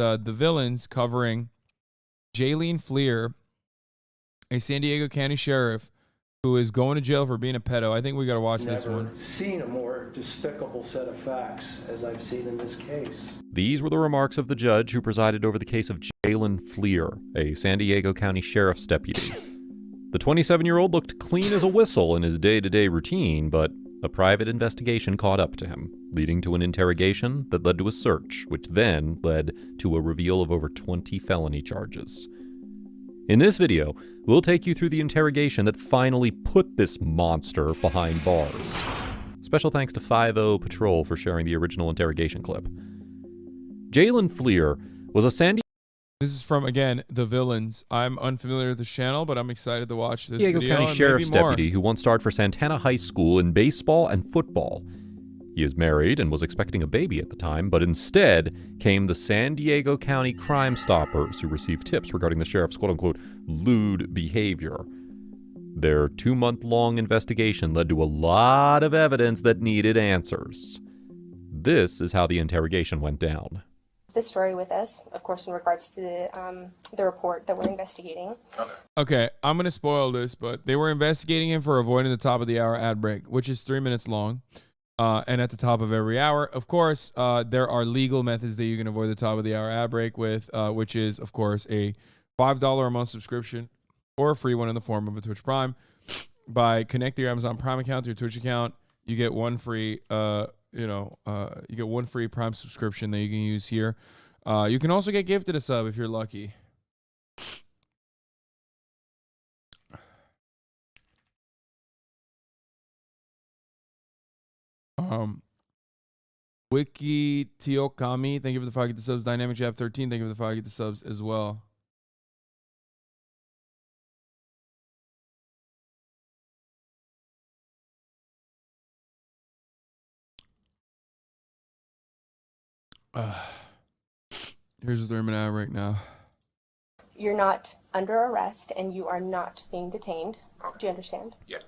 the villains covering Jayleen Fleer, a San Diego County sheriff who is going to jail for being a pedo. I think we got to watch this one. Never seen a more despicable set of facts as I've seen in this case. These were the remarks of the judge who presided over the case of Jaylen Fleer, a San Diego County sheriff's deputy. The 27-year-old looked clean as a whistle in his day-to-day routine, but a private investigation caught up to him, leading to an interrogation that led to a search, which then led to a reveal of over 20 felony charges. In this video, we'll take you through the interrogation that finally put this monster behind bars. Special thanks to 5-0 Patrol for sharing the original interrogation clip. Jaylen Fleer was a San This is from, again, the villains. I'm unfamiliar with the channel, but I'm excited to watch this Diego video. County Sheriff's deputy who once starred for Santana High School in baseball and football. He is married and was expecting a baby at the time, but instead came the San Diego County Crime Stoppers who received tips regarding the sheriff's quote-unquote lewd behavior. Their 2-month-long investigation led to a lot of evidence that needed answers. This is how the interrogation went down. This story with us, of course, in regards to the report that we're investigating. Okay, I'm going to spoil this, but they were investigating him for avoiding the top of the hour ad break, which is 3 minutes long. And at the top of every hour, of course, there are legal methods that you can avoid the top of the hour ad break with, which is, of course, a $5 a month subscription or a free one in the form of a Twitch Prime. By connecting your Amazon Prime account to your Twitch account, you get one free, you get one free Prime subscription that you can use here. You can also get gifted a sub if you're lucky. Wiki Tiokami, thank you for the 5 get the subs. Dynamic Jab 13, thank you for the 5 get the subs as well. Here's the 3-minute ad right now. You're not under arrest and you are not being detained. Do you understand? Yeah.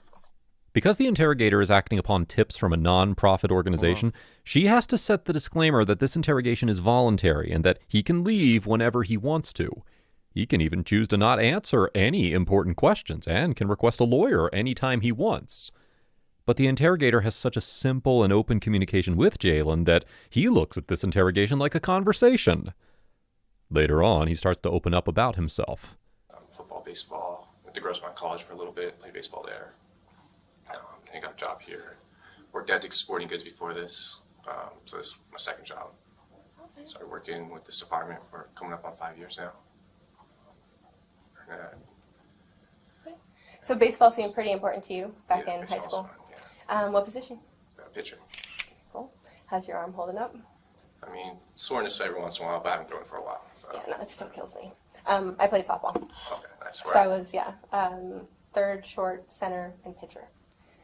Because the interrogator is acting upon tips from a non-profit organization, she has to set the disclaimer that this interrogation is voluntary and that he can leave whenever he wants to. He can even choose to not answer any important questions and can request a lawyer anytime he wants. But the interrogator has such a simple and open communication with Jaylen that he looks at this interrogation like a conversation. Later on, he starts to open up about himself. Football, baseball, went to Grossmont College for a little bit, played baseball there. I got a job here. Worked at Dick's Sporting Goods before this, so this is my second job. Started working with this department for coming up on 5 years now. So baseball seemed pretty important to you back in high baseball's school. fun, What position? pitcher. Cool. How's your arm holding up? I mean, soreness every once in a while, but I haven't thrown for a while. So. Yeah, no, it still kills me. I played softball. Okay, nice. So I was, third, short, center, and pitcher.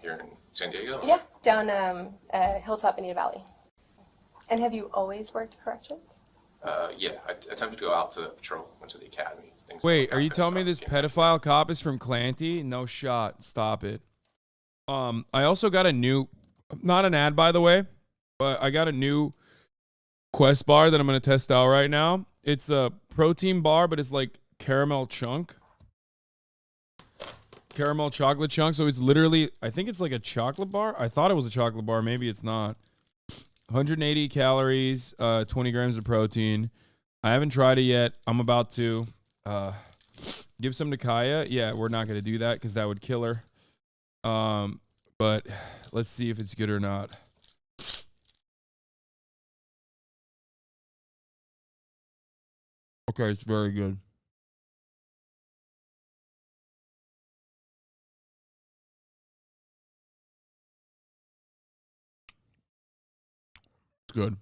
Here in San Diego? Yeah, down Hilltop, Indian Valley. And have you always worked corrections? Yeah, I attempted to go out to the patrol, went to the academy. Wait, are you telling me this pedophile cop is from Clanty? No shot. Stop it. I also got a new, not an ad by the way, but I got a new Quest bar that I'm going to test out right now. It's a protein bar, but it's like caramel chunk. Caramel chocolate chunk. So it's literally, I think it's like a chocolate bar. I thought it was a chocolate bar. Maybe it's not. 180 calories, 20 grams of protein. I haven't tried it yet. I'm about to give some to Kaya. Yeah, we're not going to do that because that would kill her. But let's see if it's good or not. Okay, it's very good. It's good.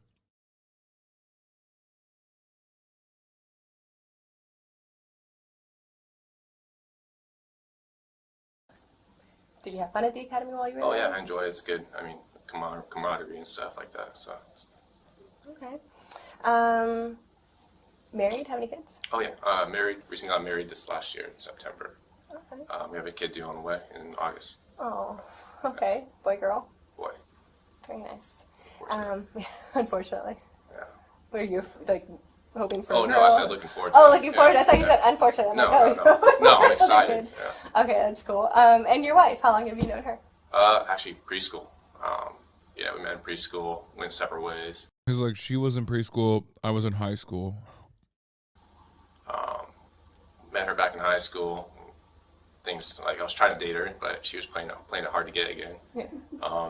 Did you have fun at the academy while you were Oh there? yeah, I enjoy it. It's good. I mean, camaraderie and stuff like that. So. Okay. Married? Have any kids? Oh yeah, married. Recently got married this last year in September. Okay. We have a kid due on the way in August. Oh, okay. Boy, girl? Boy. Very nice. Unfortunately. Unfortunately. Yeah. Were you, like, hoping for Oh, a no, girl. I said looking forward to Oh, it. looking forward. I thought you said unfortunately. I'm No, like, no, oh. no. No, I'm Okay, excited. good. Yeah. Okay, that's cool. And your wife, how long have you known her? Actually, preschool. Yeah, we met in preschool, went separate ways. Because like she was in preschool, I was in high school. Met her back in high school. Things like I was trying to date her, but she was playing it hard to get again. Yeah.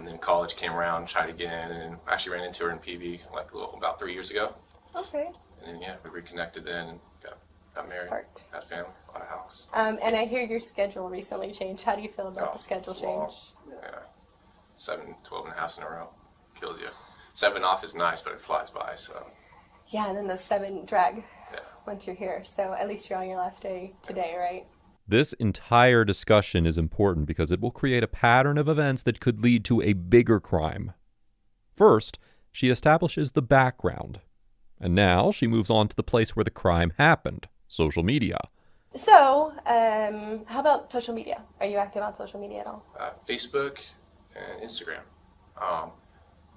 Then college came around, tried again, and actually ran into her in PB like about 3 years ago. Okay. And then yeah, we reconnected then and got married, Sparked. had a family, bought a house. And I hear your schedule recently changed. How do you feel about the schedule it's long. change? Yeah, 12 and a half in a row kills you. 7 off is nice, but it flies by. So Yeah, and then those 7 drag yeah. once you're here. So at least you're on your last day today, right? This entire discussion is important because it will create a pattern of events that could lead to a bigger crime. First, she establishes the background. And now she moves on to the place where the crime happened, social media. So, how about social media? Are you active on social media at all? Facebook and Instagram.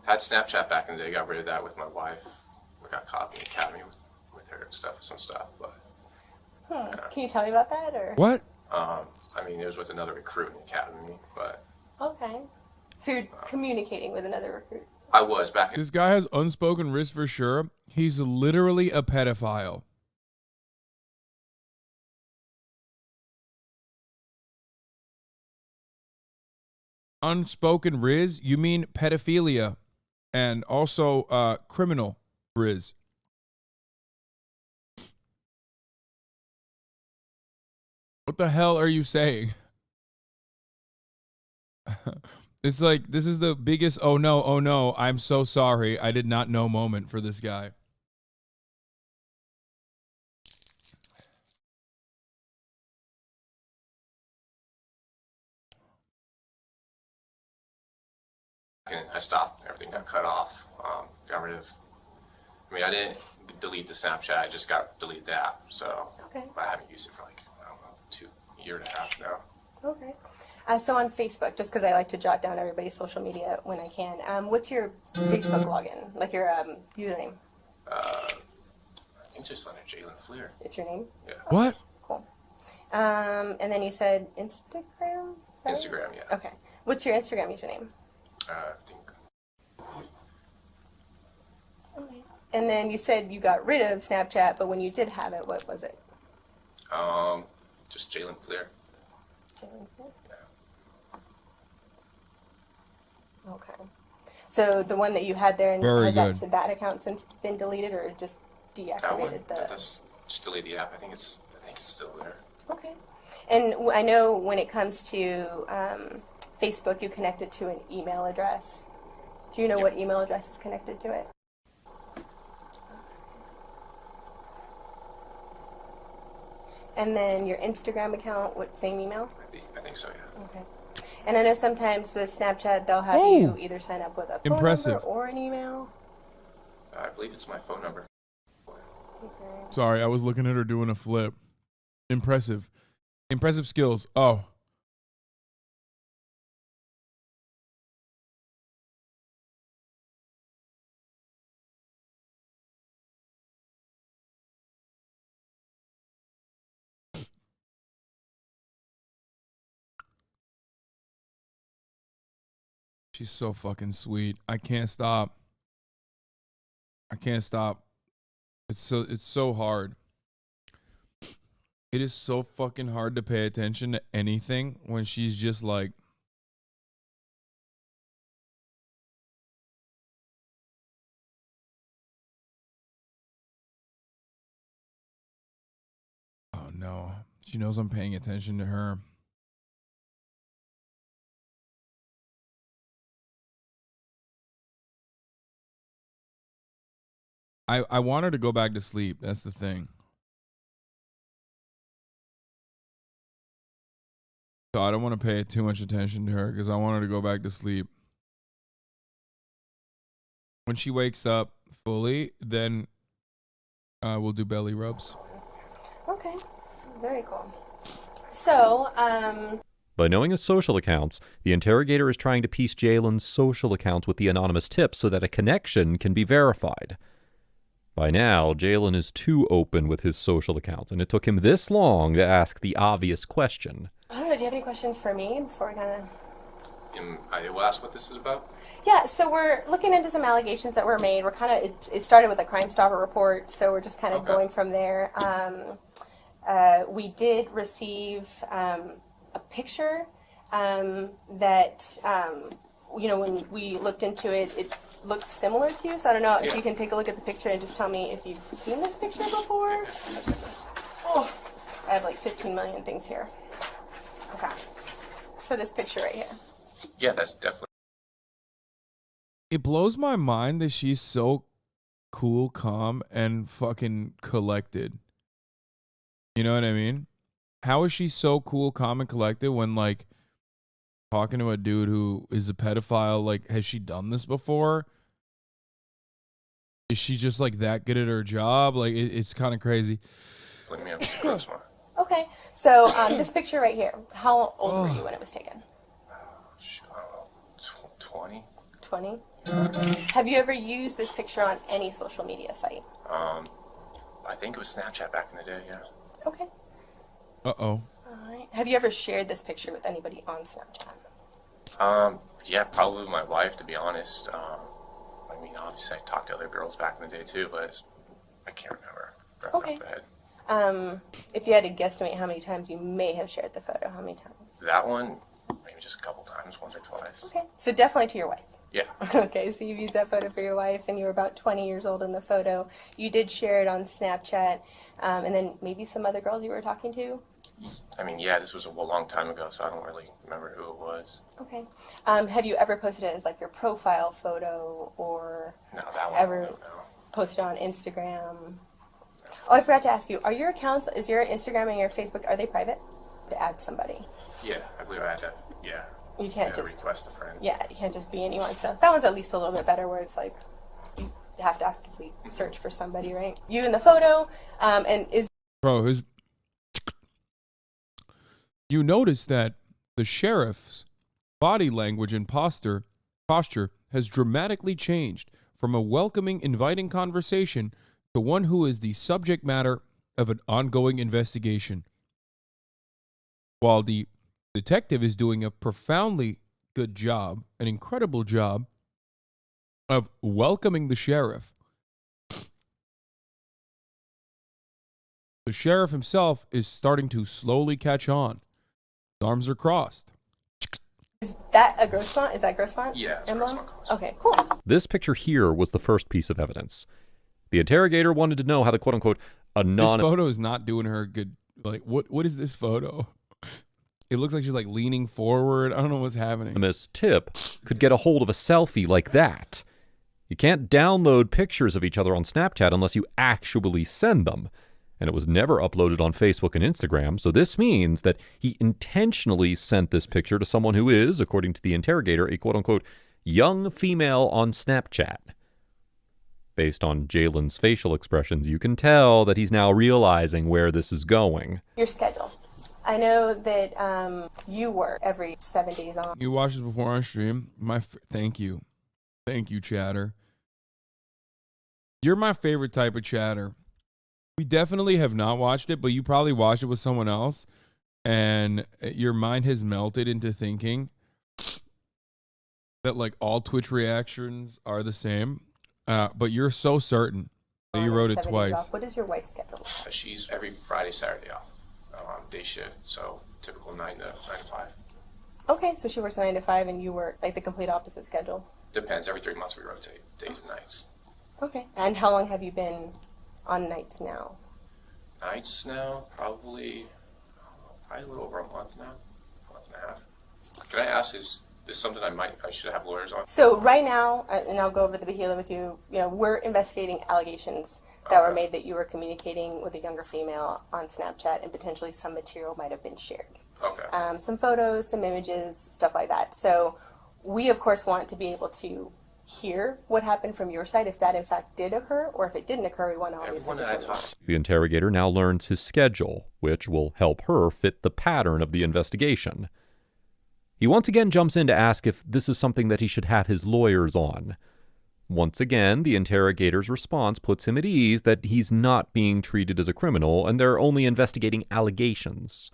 Had Snapchat back in the day, got rid of that with my wife. We got caught in the academy with her and stuff, some stuff, but Can you tell me about that, or? What? I mean, it was with another recruit in the academy, but Okay. So you're communicating with another recruit. I was back in This guy has unspoken risk for sure. He's literally a pedophile. Unspoken riz? You mean pedophilia and also criminal riz. What the hell are you saying? It's like, this is the biggest, oh no, I'm so sorry, I did not know moment for this guy. and I stopped. Everything got cut off. Got rid of. I mean, I didn't delete the Snapchat. I just deleted the app. So Okay. I haven't used it for like, I don't know, 2 years and a half now. Okay. So on Facebook, just because I like to jot down everybody's social media when I can, what's your Facebook login? Like your username? I think just under Jaylen Fleer. It's your name? Yeah. What? Cool. And then you said Instagram? Is that right? Instagram, yeah. Okay. What's your Instagram username? I think Okay. And then you said you got rid of Snapchat, but when you did have it, what was it? just Jaylen Fleer. Jaylen Fleer? Okay. So the one that you had there, and Very has good. that account since been deleted, or just That one. deactivated That's just delete the app. I think it's still there. Okay. And I know when it comes to Facebook, you connect it to an email address. Do you know what email address is connected to it? And then your Instagram account, what, same email? I think so, yeah. Okay. And I know sometimes with Snapchat, they'll have you either sign up with a phone Impressive. number or an email. I believe it's my phone number. Okay. Sorry, I was looking at her doing a flip. Impressive. Impressive skills. Oh. She's so fucking sweet. I can't stop. I can't stop. It's so hard. It is so fucking hard to pay attention to anything when she's just like, oh no. She knows I'm paying attention to her. I want her to go back to sleep. That's the thing. So I don't want to pay too much attention to her because I want her to go back to sleep. When she wakes up fully, then we'll do belly rubs. Okay. Very cool. So, By knowing his social accounts, the interrogator is trying to piece Jaylen's social accounts with the anonymous tips so that a connection can be verified. By now, Jaylen is too open with his social accounts, and it took him this long to ask the obvious question. I don't know, do you have any questions for me before we kind of... I will ask what this is about. Yeah, so we're looking into some allegations that were made. We're kind of, it started with a Crime Stopper report, so we're just kind of going from there. We did receive a picture that, when we looked into it, it looked similar to you. So I don't know if you can take a look at the picture and just tell me if you've seen this picture before. Oh, I have like 15 million things here. Okay. So this picture right here. Yeah, that's definitely. It blows my mind that she's so cool, calm, and fucking collected. You know what I mean? How is she so cool, calm, and collected when, like, talking to a dude who is a pedophile? Like, has she done this before? Is she just, like, that good at her job? Like, it's kind of crazy. Let me have gross one. Okay. So this picture right here, how old were you when it was taken? I don't know, 20? 20? Have you ever used this picture on any social media site? I think it was Snapchat back in the day, yeah. Okay. Uh-oh. All right. Have you ever shared this picture with anybody on Snapchat? Yeah, probably with my wife, to be honest. I mean, obviously I talked to other girls back in the day too, but I can't remember. Right off the head. If you had to guesstimate how many times you may have shared the photo, how many times? That one, maybe just a couple times, once or twice. Okay. So definitely to your wife. Yeah. Okay, so you've used that photo for your wife, and you were about 20 years old in the photo. You did share it on Snapchat, and then maybe some other girls you were talking to? I mean, yeah, this was a long time ago, so I don't really remember who it was. Okay. Have you ever posted it as, like, your profile photo, or No, that one. ever No. posted it on Instagram? Oh, I forgot to ask you, are your accounts, is your Instagram and your Facebook, are they private? To add somebody? Yeah, I believe I had to, yeah. You can't just... request a friend. Yeah, you can't just be anyone. So that one's at least a little bit better, where it's like you have to actively search for somebody, right? You in the photo, and is... Bro, you notice that the sheriff's body language and posture has dramatically changed from a welcoming, inviting conversation to one who is the subject matter of an ongoing investigation. While the detective is doing a profoundly good job, an incredible job of welcoming the sheriff, the sheriff himself is starting to slowly catch on. His arms are crossed. Is that a gross font? Is that gross font? Yeah, it's emblem? gross font. Okay, cool. This picture here was the first piece of evidence. The interrogator wanted to know how the quote-unquote This anonymous photo is not doing her good. Like, what is this photo? It looks like she's like leaning forward. I don't know what's happening. tip could get a hold of a selfie like that. You can't download pictures of each other on Snapchat unless you actually send them. And it was never uploaded on Facebook and Instagram, so this means that he intentionally sent this picture to someone who is, according to the interrogator, a quote-unquote young female on Snapchat. Based on Jaylen's facial expressions, you can tell that he's now realizing where this is going. Your schedule. I know that you work every 7 days on. You watched this before on stream. Thank you, chatter. You're my favorite type of chatter. We definitely have not watched it, but you probably watched it with someone else, and your mind has melted into thinking that like all Twitch reactions are the same. But you're so certain that you wrote it 7 days twice. off. What is your wife's schedule? She's every Friday, Saturday off. Day shift, so typical 9 to 5. Okay, so she works 9 to 5, and you work like the complete opposite schedule. Depends. Every 3 months we rotate days and nights. Okay. And how long have you been on nights now? Nights now, probably a little over a month now, month and a half. Can I ask, is this something I should have lawyers on? So right now, and I'll go over the behemoth with you, we're investigating allegations that were made that you were communicating with a younger female on Snapchat, and potentially some material might have been shared. Okay. Some photos, some images, stuff like that. So we, of course, want to be able to hear what happened from your side, if that in fact did occur, or if it didn't occur, we want to obviously Everyone that I determine talked to, The interrogator now learns his schedule, which will help her fit the pattern of the investigation. He once again jumps in to ask if this is something that he should have his lawyers on. Once again, the interrogator's response puts him at ease that he's not being treated as a criminal and they're only investigating allegations.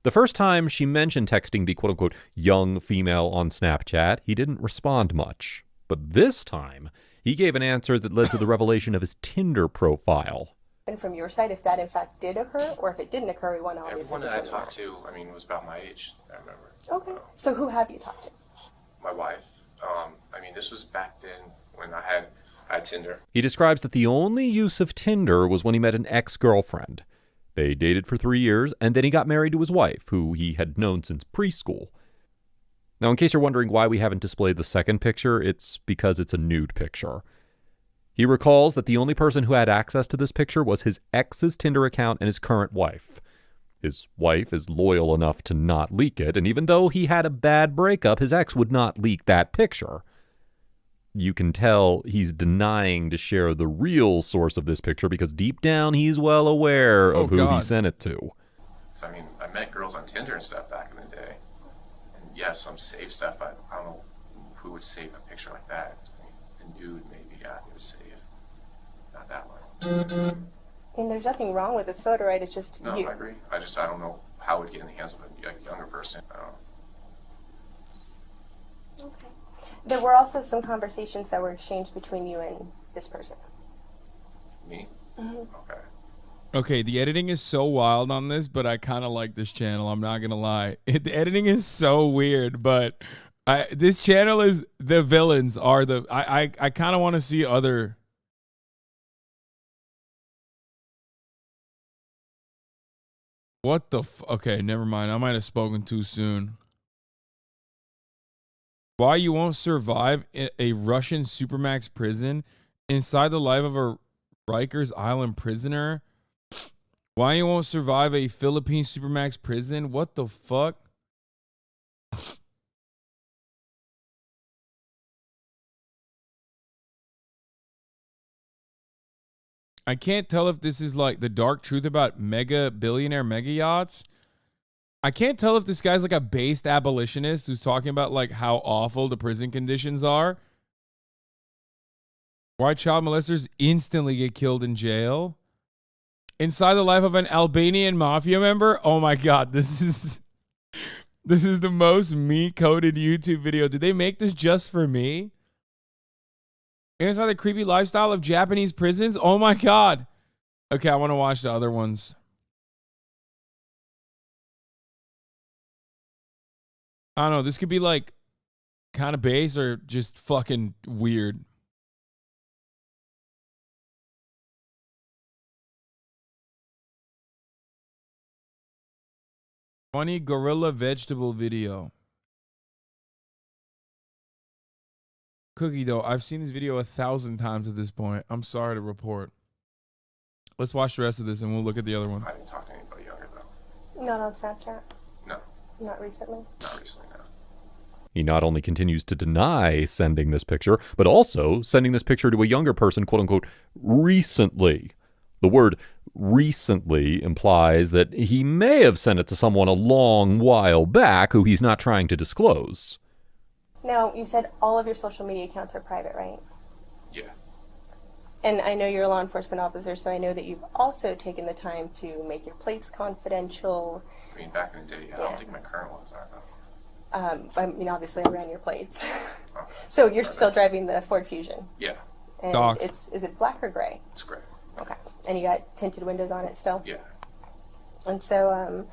The first time she mentioned texting the quote-unquote young female on Snapchat, he didn't respond much. But this time, he gave an answer that led to the revelation of his Tinder profile. And from your side, if that in fact did occur, or if it didn't occur, we want to obviously Everyone that I determine talked to, I mean, was about my age, I remember. Okay. So who have you talked to? My wife. I mean, this was back then when I had Tinder. He describes that the only use of Tinder was when he met an ex-girlfriend. They dated for 3 years, and then he got married to his wife, who he had known since preschool. Now, in case you're wondering why we haven't displayed the second picture, it's because it's a nude picture. He recalls that the only person who had access to this picture was his ex's Tinder account and his current wife. His wife is loyal enough to not leak it, and even though he had a bad breakup, his ex would not leak that picture. You can tell he's denying to share the real source of this picture because deep down he's well aware of who he sent it to. So, I mean, I met girls on Tinder and stuff back in the day. And yes, some save stuff, but I don't know who would save a picture like that. I mean, a nude maybe, yeah, they would save. Not that one. And there's nothing wrong with this photo, right? It's just No, you. I agree. I don't know how it would get in the hands of a younger person. Okay. There were also some conversations that were exchanged between you and this person. Me? Mm-hmm. Okay. Okay, the editing is so wild on this, but I kind of like this channel. I'm not gonna lie. The editing is so weird, but this channel is the villains are the. I kind of want to see other. What the okay, never mind. I might have spoken too soon. Why you won't survive a Russian supermax prison inside the life of a Rikers Island prisoner? Why you won't survive a Philippine supermax prison? What the fuck? I can't tell if this is like the dark truth about billionaire mega yachts. I can't tell if this guy's like a based abolitionist who's talking about like how awful the prison conditions are. Why child molesters instantly get killed in jail. Inside the life of an Albanian mafia member. Oh my God, this is the most me-coded YouTube video. Did they make this just for me? Inside the creepy lifestyle of Japanese prisons. Oh my God. Okay, I want to watch the other ones. I don't know. This could be like kind of base or just fucking weird. Funny gorilla vegetable video. Cookie dough. I've seen this video 1,000 times at this point. I'm sorry to report. Let's watch the rest of this and we'll look at the other ones. I didn't talk to anybody younger, though. Not on Snapchat? No. Not recently? Not recently, no. He not only continues to deny sending this picture, but also sending this picture to a younger person, quote unquote, recently. The word recently implies that he may have sent it to someone a long while back who he's not trying to disclose. Now, you said all of your social media accounts are private, right? Yeah. And I know you're a law enforcement officer, so I know that you've also taken the time to make your plates confidential. I mean, back in the day, I don't think my current ones are, though. I mean, obviously I ran your plates. So you're still driving the Ford Fusion? Yeah. And Doc. is it black or gray? It's great. Okay. And you got tinted windows on it still? Yeah. And so,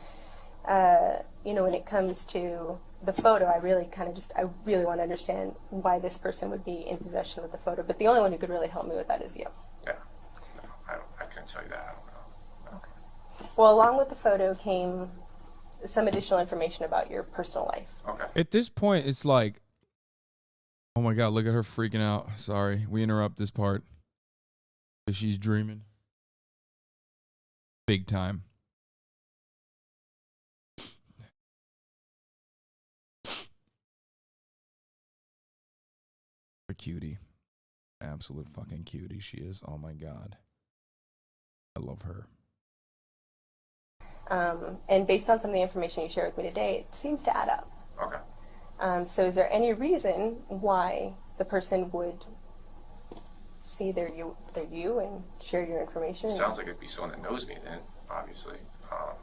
you know, when it comes to the photo, I really want to understand why this person would be in possession of the photo. But the only one who could really help me with that is you. Yeah. No, I couldn't tell you that. I don't know. Okay. Well, along with the photo came some additional information about your personal life. Okay. At this point, it's like, oh my God, look at her freaking out. Sorry, we interrupt this part. She's dreaming. Big time. A cutie. Absolute fucking cutie she is. Oh my God. I love her. And based on some of the information you shared with me today, it seems to add up. Okay. So is there any reason why the person would say they're you and share your information. Sounds like it'd be someone that knows me then, obviously. I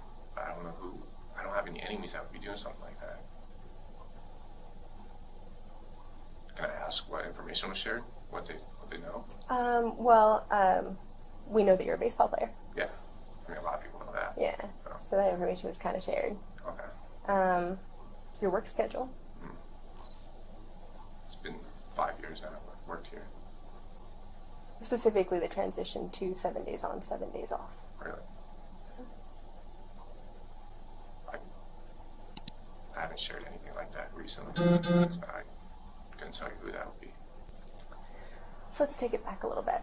don't know who, I don't have any enemies that would be doing something like that. Can I ask what information was shared? What they know? We know that you're a baseball player. Yeah. I mean, a lot of people know that. Yeah. So that information was kind of shared. Okay. Your work schedule. It's been 5 years now I've worked here. Specifically the transition to 7 days on, 7 days off. Really? I haven't shared anything like that recently. I couldn't tell you who that would be. So let's take it back a little bit.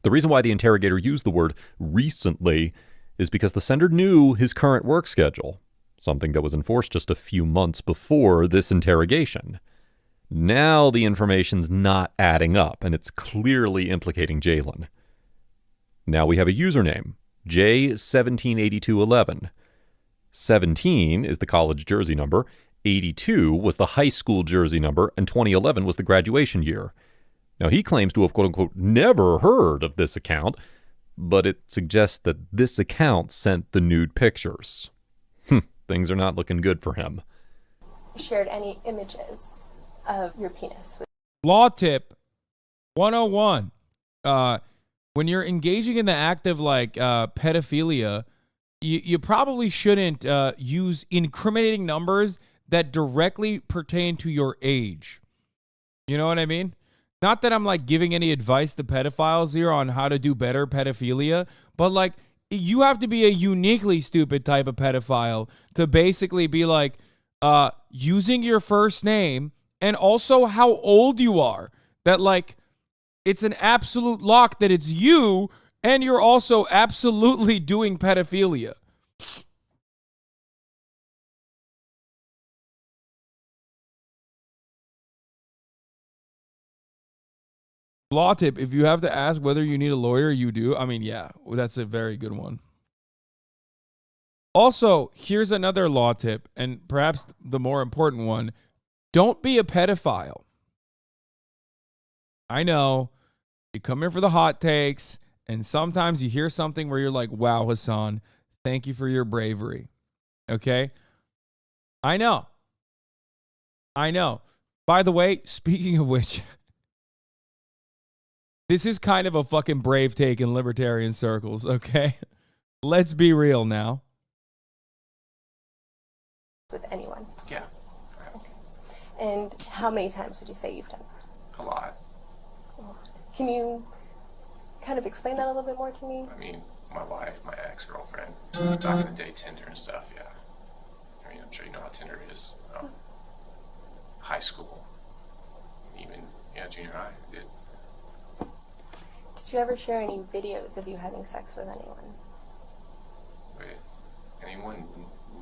The reason why the interrogator used the word recently is because the sender knew his current work schedule, something that was enforced just a few months before this interrogation. Now the information's not adding up, and it's clearly implicating Jaylen. Now we have a username, J178211. 17 is the college jersey number, 82 was the high school jersey number, and 2011 was the graduation year. Now he claims to have quote-unquote never heard of this account, but it suggests that this account sent the nude pictures. Things are not looking good for him. Shared any images of your penis. Law tip 101. When you're engaging in the act of like pedophilia, you probably shouldn't use incriminating numbers that directly pertain to your age. You know what I mean? Not that I'm like giving any advice to pedophiles here on how to do better pedophilia, but like you have to be a uniquely stupid type of pedophile to basically be like using your first name and also how old you are. That like it's an absolute lock that it's you and you're also absolutely doing pedophilia. Law tip, if you have to ask whether you need a lawyer, you do. I mean, yeah, that's a very good one. Also, here's another law tip, and perhaps the more important one. Don't be a pedophile. I know, you come here for the hot takes, and sometimes you hear something where you're like, wow, Hassan, thank you for your bravery. Okay? I know. By the way, speaking of which, this is kind of a fucking brave take in libertarian circles, okay? Let's be real now. With anyone. Yeah. And how many times would you say you've done that? A lot. Can you kind of explain that a little bit more to me? I mean, my wife, my ex-girlfriend, back in the day, Tinder and stuff, yeah. I mean, I'm sure you know how Tinder is. High school, even, junior high, I did. Did you ever share any videos of you having sex with anyone? With anyone?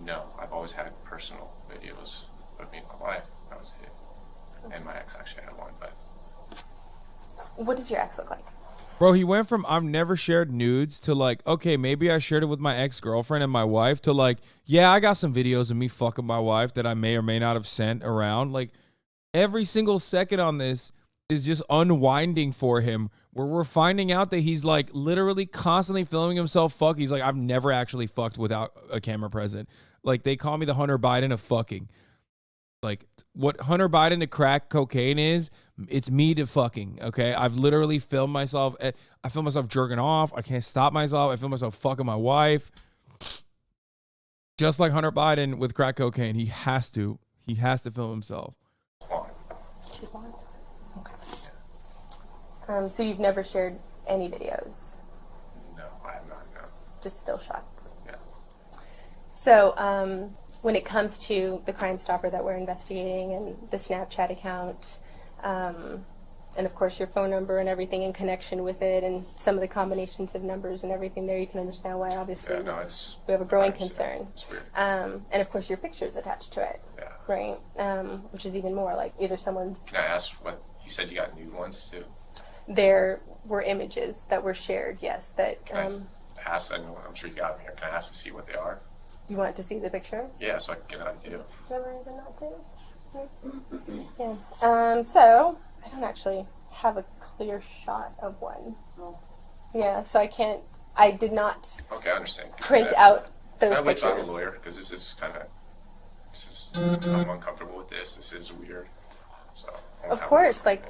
No. I've always had personal videos of me and my wife. That was it. And my ex actually had one, but... What does your ex look like? Bro, he went from I've never shared nudes to like, okay, maybe I shared it with my ex-girlfriend and my wife to like, yeah, I got some videos of me fucking my wife that I may or may not have sent around. Like, every single second on this is just unwinding for him, where we're finding out that he's like literally constantly filming himself fuck. He's like, I've never actually fucked without a camera present. Like, they call me the Hunter Biden of fucking. Like, what Hunter Biden to crack cocaine is, it's me to fucking, okay? I've literally filmed myself. I film myself jerking off. I can't stop myself. I film myself fucking my wife. Just like Hunter Biden with crack cocaine, he has to film himself. Too long? Okay. So you've never shared any videos? No, I have not, no. Just still shots? Yeah. So, when it comes to the Crime Stopper that we're investigating and the Snapchat account, and of course your phone number and everything in connection with it and some of the combinations of numbers and everything there, you can understand why obviously Yeah, no, it's... we have a growing concern. It's weird. And of course your picture's attached to it, Yeah. right? Which is even more like either someone's... Can I ask what... You said you got nude ones, too? There were images that were shared, yes, that... Can I ask... I'm sure you got them here. Can I ask to see what they are? You want to see the picture? Yeah, so I can get an idea. Do you ever even not do? Yeah. So, I don't actually have a clear shot of one. Yeah, so I did not Okay, I understand. print out those I would talk to pictures. a lawyer because I'm uncomfortable with this. This is weird. So Of course, like,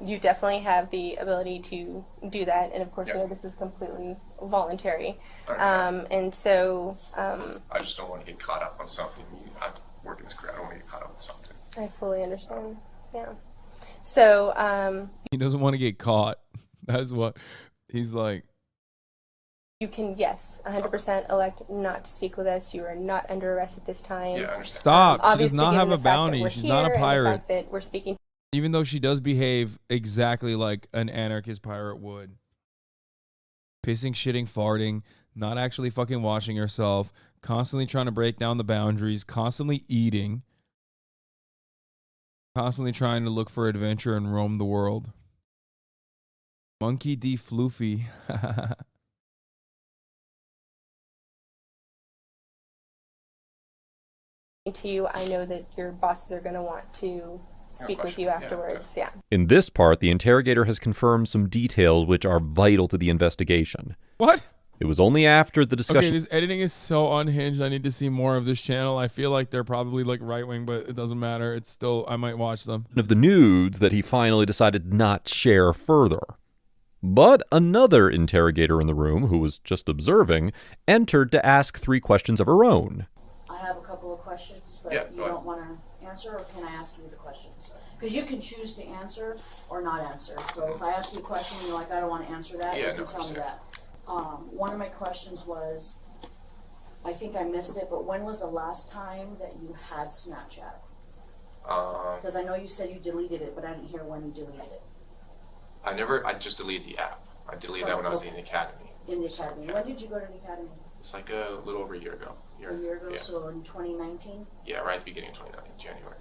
you definitely have the ability to do that, and of course, Yeah. you know, this is completely voluntary. I And so, I just don't want to get caught up on something. I work in this career. I don't want to get caught up on something. I fully understand. Yeah. So, He doesn't want to get caught. That's what he's like. you can, yes, 100% elect not to speak with us. You are not under arrest at this time. Yeah, I understand. Stop. She does Obviously, not given have the a fact that bounty. we're She's not a here and the pirate. fact that we're speaking. Even though she does behave exactly like an anarchist pirate would. Pissing, shitting, farting, not actually fucking washing herself, constantly trying to break down the boundaries, constantly eating, constantly trying to look for adventure and roam the world. Monkey D. Floofy. To you, I know that your bosses are going to want to speak with you afterwards. Yeah. In this part, the interrogator has confirmed some details which are vital to the investigation. What? It was only after the Okay, discussion this editing is so unhinged. I need to see more of this channel. I feel like they're probably like right wing, but it doesn't matter. It's still, I might watch them. of the nudes that he finally decided not share further. But another interrogator in the room, who was just observing, entered to ask 3 questions of her own. I have a couple of questions that Yeah, you go ahead. don't want to answer, or can I ask you the questions? Because you can choose to answer or not answer. So if I ask you a question and you're like, I don't want to answer that, Yeah, you can tell me that. One of my questions was, I think I missed it, but when was the last time that you had Snapchat? Because I know you said you deleted it, but I didn't hear when you deleted it. I just deleted the app. I deleted that when I was in the academy. In the academy. When did you go to the academy? It's like a little over a year ago. A year ago, Yeah. so in 2019? Yeah, right at the beginning of 2019, January.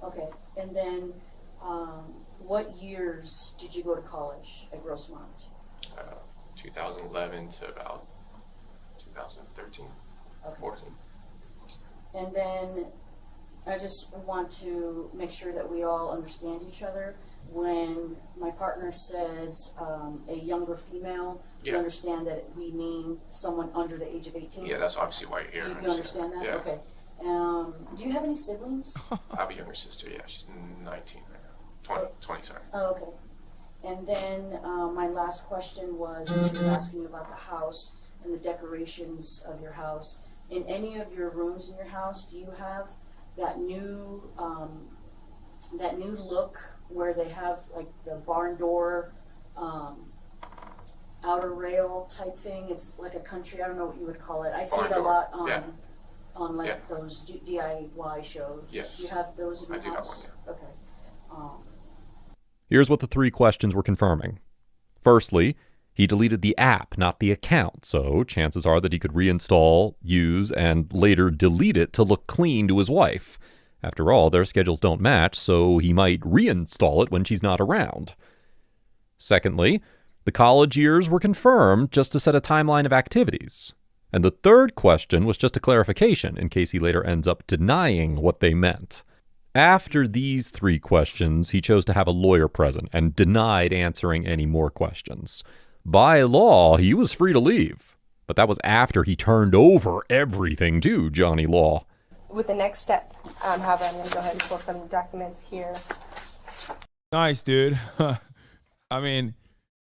Okay, and then what years did you go to college at Grossmont? 2011 to about 2013, Okay. 14. And then I just want to make sure that we all understand each other. When my partner says a younger female, you Yeah. understand that we mean someone under the age of 18? Yeah, that's obviously why you're here. You understand that? Yeah. Okay. Do you have any siblings? I have a younger sister, yeah. She's 19 right now. 20, sorry. Oh, okay. And then my last question was, when she was asking about the house and the decorations of your house. In any of your rooms in your house, do you have that new look where they have like the barn door, outer rail type thing? It's like a country, I don't know what you would call it. I see it a lot on like Yeah. those DIY shows. Yes. Do you have those in your I do have house? one, Okay. Here's what the 3 questions were confirming. Firstly, he deleted the app, not the account, so chances are that he could reinstall, use, and later delete it to look clean to his wife. After all, their schedules don't match, so he might reinstall it when she's not around. Secondly, the college years were confirmed just to set a timeline of activities. And the third question was just a clarification in case he later ends up denying what they meant. After these 3 questions, he chose to have a lawyer present and denied answering any more questions. By law, he was free to leave, but that was after he turned over everything to Johnny Law. With the next step, however, I'm going to go ahead and pull some documents here. Nice, dude. I mean,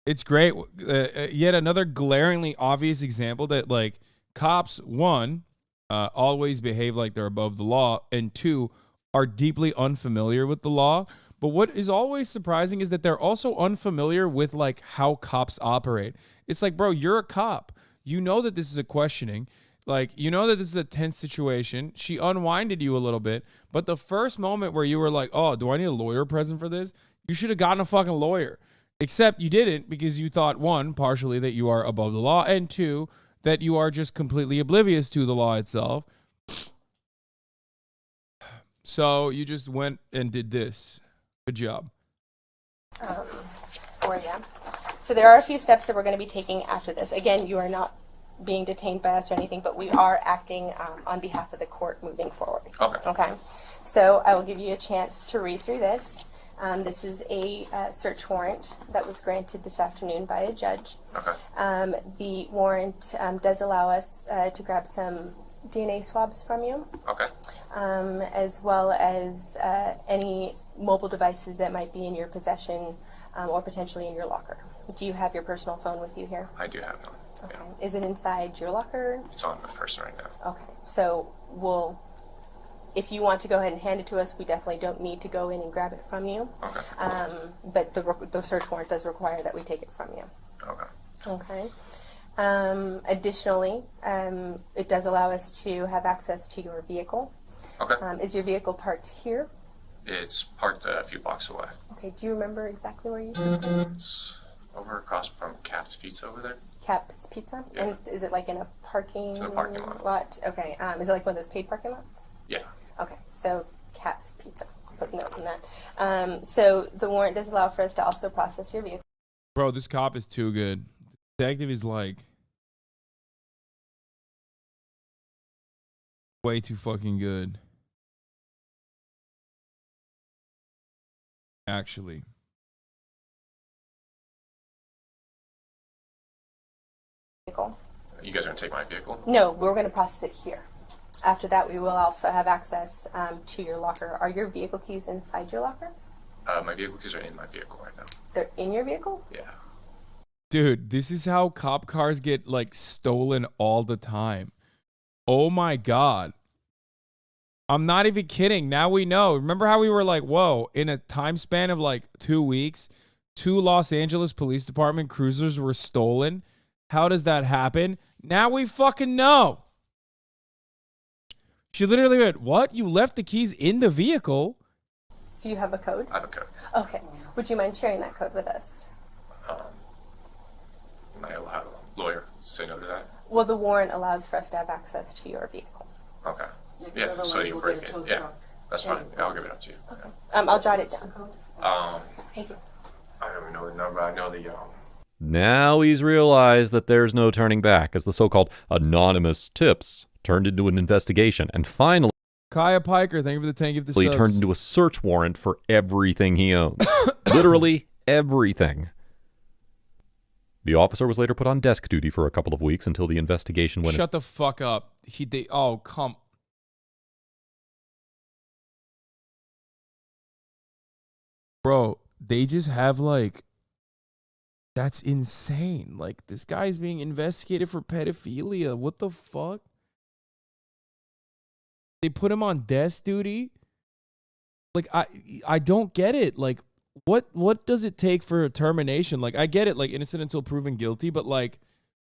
it's great. Yet another glaringly obvious example that, like, cops, 1, always behave like they're above the law, and 2, are deeply unfamiliar with the law. But what is always surprising is that they're also unfamiliar with, like, how cops operate. It's like, bro, you're a cop. You know that this is a questioning. Like, you know that this is a tense situation. She unwinded you a little bit. But the first moment where you were like, oh, do I need a lawyer present for this? You should have gotten a fucking lawyer. Except you didn't, because you thought, 1, partially that you are above the law, and 2, that you are just completely oblivious to the law itself. So you just went and did this. Good job. So there are a few steps that we're going to be taking after this. Again, you are not being detained by us or anything, but we are acting on behalf of the court moving forward. Okay. Okay. So I will give you a chance to read through this. This is a search warrant that was granted this afternoon by a judge. Okay. The warrant does allow us to grab some DNA swabs from you, Okay. as well as any mobile devices that might be in your possession or potentially in your locker. Do you have your personal phone with you here? I do have one. Okay. Yeah. Is it inside your locker? It's on my person right now. Okay. So if you want to go ahead and hand it to us, we definitely don't need to go in and grab it from you. Okay. But the search warrant does require that we take it from you. Okay. Okay. Additionally, it does allow us to have access to your vehicle. Okay. Is your vehicle parked here? It's parked a few blocks away. Okay. Do you remember exactly where you It's over across from Cap's Pizza over there. Cap's Pizza? Yeah. And is it like in a parking It's in a parking lot. Okay. Is it like one of those paid parking lots? Yeah. Okay. So Cap's Pizza. Put a note on that. So the warrant does allow for us to also process your vehicle. Bro, this cop is too good. Detective is like way too fucking good. Actually. You guys are gonna take my vehicle? No, we're going to process it here. After that, we will also have access to your locker. Are your vehicle keys inside your locker? My vehicle keys are in my vehicle right now. They're in your vehicle? Yeah. Dude, this is how cop cars get like stolen all the time. Oh my God. I'm not even kidding. Now we know. Remember how we were like, whoa, in a time span of like 2 weeks, 2 Los Angeles Police Department cruisers were stolen? How does that happen? Now we fucking know. She literally went, what? You left the keys in the vehicle? Do you have a code? I have a code. Okay. Would you mind sharing that code with us? Am I allowed a lawyer to say no to that? Well, the warrant allows for us to have access to your vehicle. Okay. Yeah, 'cause Yeah, so otherwise you we'll break get it. a tow Yeah. truck. That's fine. Yeah, I'll give it up to you. Yeah. I'll jot it What's the down. code? Thank you. I don't even know the number. I know the Now he's realized that there's no turning back as the so-called anonymous tips turned into an investigation and finally Kaya Piker, thank you for the 10 gift turned subs. into a search warrant for everything he owns. Literally everything. The officer was later put on desk duty for a couple of weeks until the investigation went. Shut the fuck up. Oh, come. Bro, they just have like, that's insane. Like, this guy's being investigated for pedophilia. What the fuck? They put him on desk duty? Like, I don't get it. Like, what does it take for a termination? Like, I get it, like, innocent until proven guilty, but like,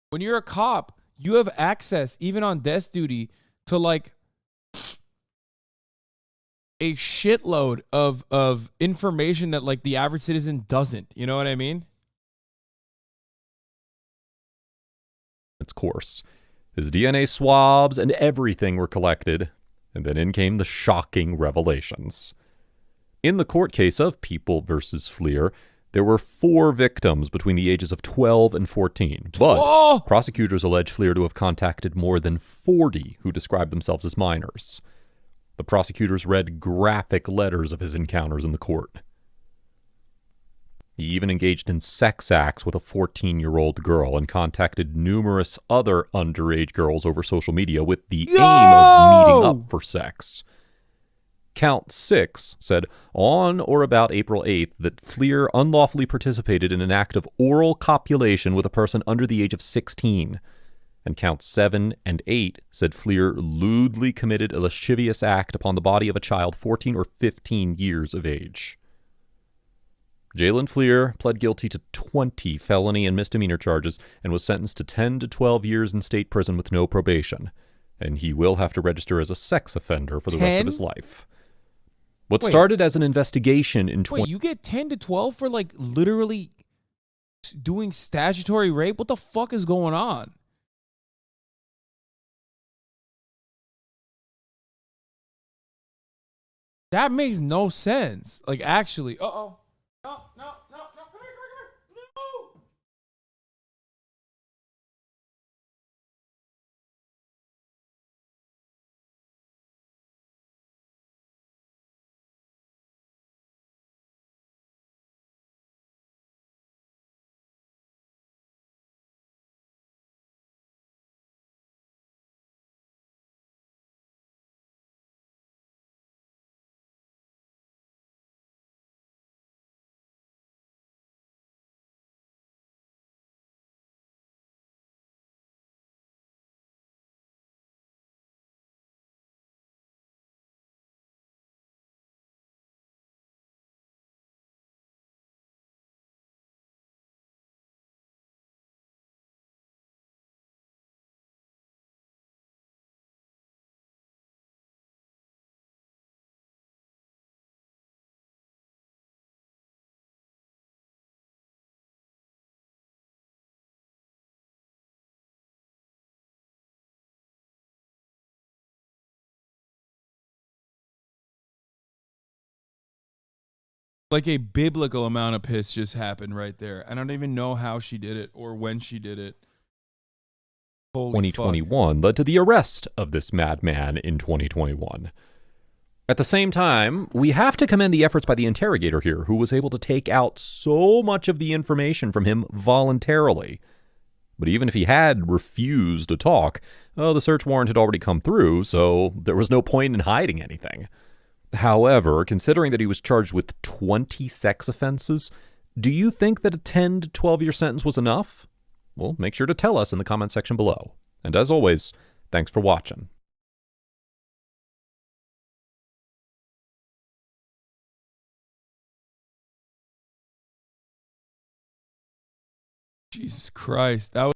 when you're a cop, you have access, even on desk duty, to like a shitload of information that like the average citizen doesn't. You know what I mean? Its course. His DNA swabs and everything were collected, and then in came the shocking revelations. In the court case of People versus Fleer, there were 4 victims between the ages of 12 and 14, but prosecutors allege Fleer to have contacted more than 40 who described themselves as minors. The prosecutors read graphic letters of his encounters in the court. He even engaged in sex acts with a 14-year-old girl and contacted numerous other underage girls over social media with the aim of meeting up for sex. Count 6 said on or about April 8th that Fleer unlawfully participated in an act of oral copulation with a person under the age of 16. And Counts 7 and 8 said Fleer lewdly committed a lascivious act upon the body of a child 14 or 15 years of age. Jaylen Fleer pled guilty to 20 felony and misdemeanor charges and was sentenced to 10 to 12 years in state prison with no probation. And he will have to register as a sex offender for the rest of his life. What started as an investigation in... Wait, you get 10 to 12 for like literally doing statutory rape? What the fuck is going on? That makes no sense. Like, actually. Uh-oh. No. like a biblical amount of piss just happened right there. I don't even know how she did it or when she did it. Holy fuck. 2021 led to the arrest of this madman in 2021. At the same time, we have to commend the efforts by the interrogator here, who was able to take out so much of the information from him voluntarily. But even if he had refused to talk, the search warrant had already come through, so there was no point in hiding anything. However, considering that he was charged with 20 sex offenses, do you think that a 10 to 12-year sentence was enough? Well, make sure to tell us in the comment section below. And as always, thanks for watching. Jesus Christ. That was